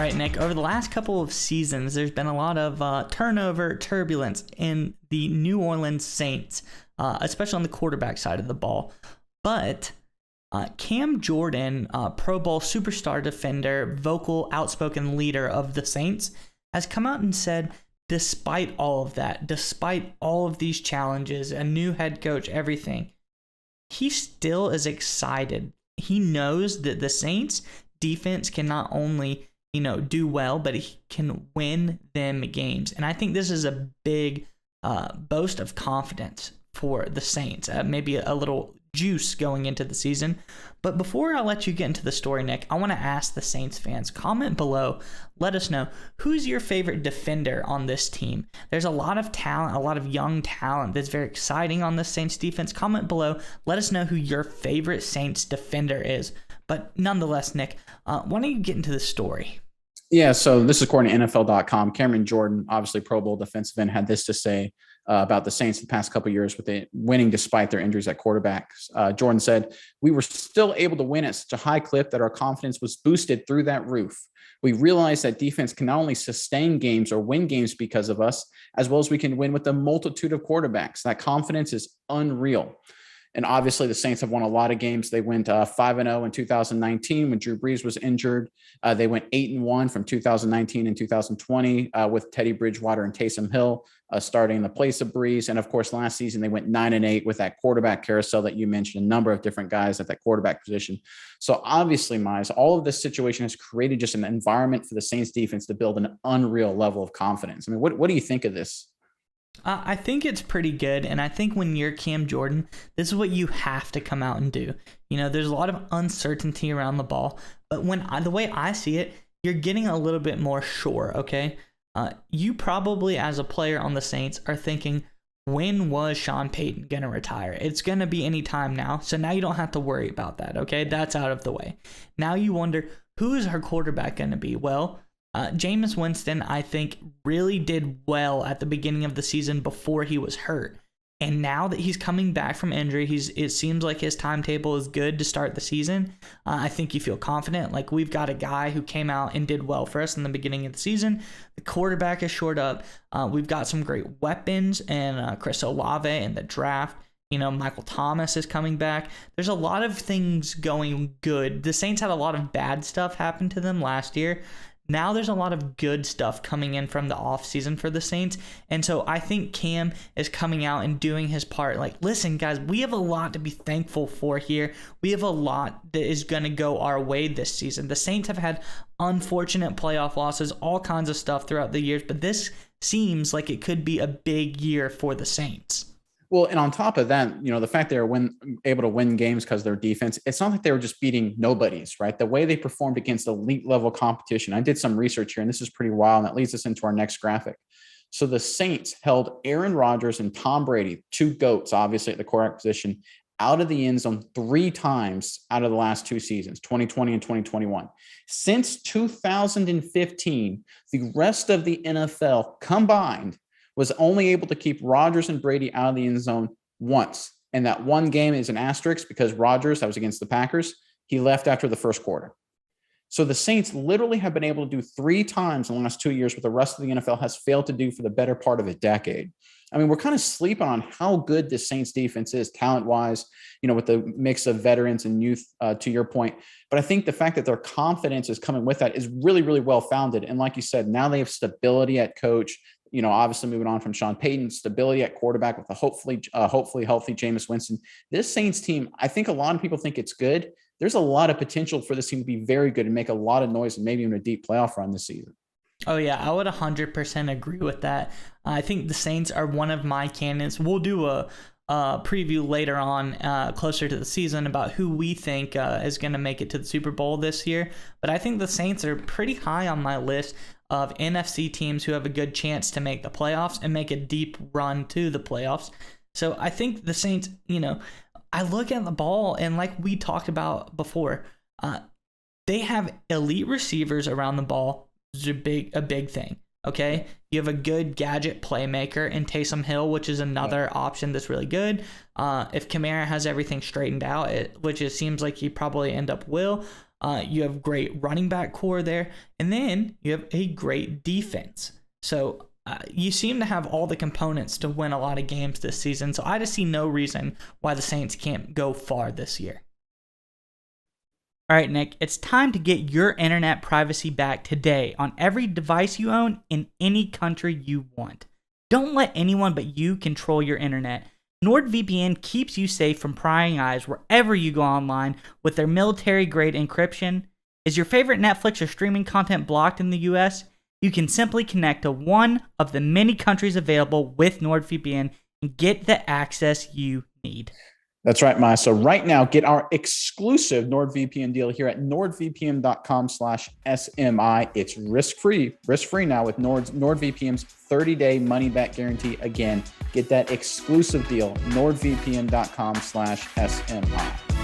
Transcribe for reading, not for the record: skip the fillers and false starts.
right, Nick, over the last couple of seasons, there's been a lot of turnover, turbulence in the New Orleans Saints, especially on the quarterback side of the ball. But Cam Jordan, Pro Bowl superstar defender, vocal, outspoken leader of the Saints, has come out and said, despite all of that, despite all of these challenges, a new head coach, everything, he still is excited. He knows that the Saints defense can not only, do well, but he can win them games. And I think this is a big boast of confidence for the Saints. Maybe a little juice going into the season. But before I let you get into the story, Nick, I want to ask the Saints fans, comment below, let us know, who's your favorite defender on this team? There's a lot of talent, a lot of young talent that's very exciting on the Saints defense. Comment below, let us know who your favorite Saints defender is. But nonetheless, Nick, why don't you get into the story? Yeah, so this is according to NFL.com. Cameron Jordan, obviously Pro Bowl defensive end, had this to say about the Saints the past couple of years with it winning despite their injuries at quarterbacks. Jordan said, "We were still able to win at such a high clip that our confidence was boosted through that roof. We realized that defense can not only sustain games or win games because of us, as well as we can win with a multitude of quarterbacks. That confidence is unreal." And obviously, the Saints have won a lot of games. They went 5-0 in 2019 when Drew Brees was injured. They went 8-1 from 2019 and 2020 with Teddy Bridgewater and Taysom Hill starting in the place of Brees. And of course, last season, they went 9-8 with that quarterback carousel that you mentioned, a number of different guys at that quarterback position. So obviously, Miles, all of this situation has created just an environment for the Saints defense to build an unreal level of confidence. I mean, what do you think of this? I think it's pretty good, and I think when you're Cam Jordan, this is what you have to come out and do. There's a lot of uncertainty around the ball, but the way I see it, you're getting a little bit more sure, okay? You probably, as a player on the Saints, are thinking, when was Sean Payton going to retire? It's going to be any time now, so now you don't have to worry about that, okay? That's out of the way. Now you wonder, who is our quarterback going to be? Well, Jameis Winston, I think, really did well at the beginning of the season before he was hurt. And now that he's coming back from injury, it seems like his timetable is good to start the season. I think you feel confident. Like, we've got a guy who came out and did well for us in the beginning of the season. The quarterback is shored up. We've got some great weapons and Chris Olave in the draft. Michael Thomas is coming back. There's a lot of things going good. The Saints had a lot of bad stuff happen to them last year. Now there's a lot of good stuff coming in from the offseason for the Saints. And so I think Cam is coming out and doing his part. Like, listen, guys, we have a lot to be thankful for here. We have a lot that is going to go our way this season. The Saints have had unfortunate playoff losses, all kinds of stuff throughout the years, but this seems like it could be a big year for the Saints. Well, and on top of that, the fact they were able to win games because of their defense, it's not like they were just beating nobodies, right? The way they performed against elite level competition. I did some research here, and this is pretty wild, and that leads us into our next graphic. So the Saints held Aaron Rodgers and Tom Brady, two GOATs, obviously at the quarterback position, out of the end zone 3 times out of the last 2 seasons, 2020 and 2021. Since 2015, the rest of the NFL combined was only able to keep Rodgers and Brady out of the end zone once. And that one game is an asterisk because Rodgers, that was against the Packers, he left after the first quarter. So the Saints literally have been able to do 3 times in the last 2 years what the rest of the NFL has failed to do for the better part of a decade. I mean, we're kind of sleeping on how good the Saints defense is talent-wise, with the mix of veterans and youth, to your point. But I think the fact that their confidence is coming with that is really, really well-founded. And like you said, now they have stability at coach. Obviously moving on from Sean Payton, stability at quarterback with a hopefully healthy Jameis Winston. This Saints team, I think a lot of people think it's good. There's a lot of potential for this team to be very good and make a lot of noise and maybe even a deep playoff run this season. Oh, yeah, I would 100% agree with that. I think the Saints are one of my candidates. We'll do a preview later on closer to the season about who we think is going to make it to the Super Bowl this year. But I think the Saints are pretty high on my list of NFC teams who have a good chance to make the playoffs and make a deep run to the playoffs. So I think the Saints, I look at the ball and like we talked about before, they have elite receivers around the ball. It's a big thing. Okay, you have a good gadget playmaker in Taysom Hill, which is another option that's really good. If Kamara has everything straightened out, which it seems like he probably will, You have great running back core there, and then you have a great defense. So you seem to have all the components to win a lot of games this season. So I just see no reason why the Saints can't go far this year. All right, Nick, it's time to get your internet privacy back today on every device you own in any country you want. Don't let anyone but you control your internet. NordVPN keeps you safe from prying eyes wherever you go online with their military-grade encryption. Is your favorite Netflix or streaming content blocked in the US? You can simply connect to one of the many countries available with NordVPN and get the access you need. That's right, Maya. So right now, get our exclusive NordVPN deal here at nordvpn.com/SMI. It's risk-free now with NordVPN's 30-day money-back guarantee. Again, get that exclusive deal, nordvpn.com/SMI.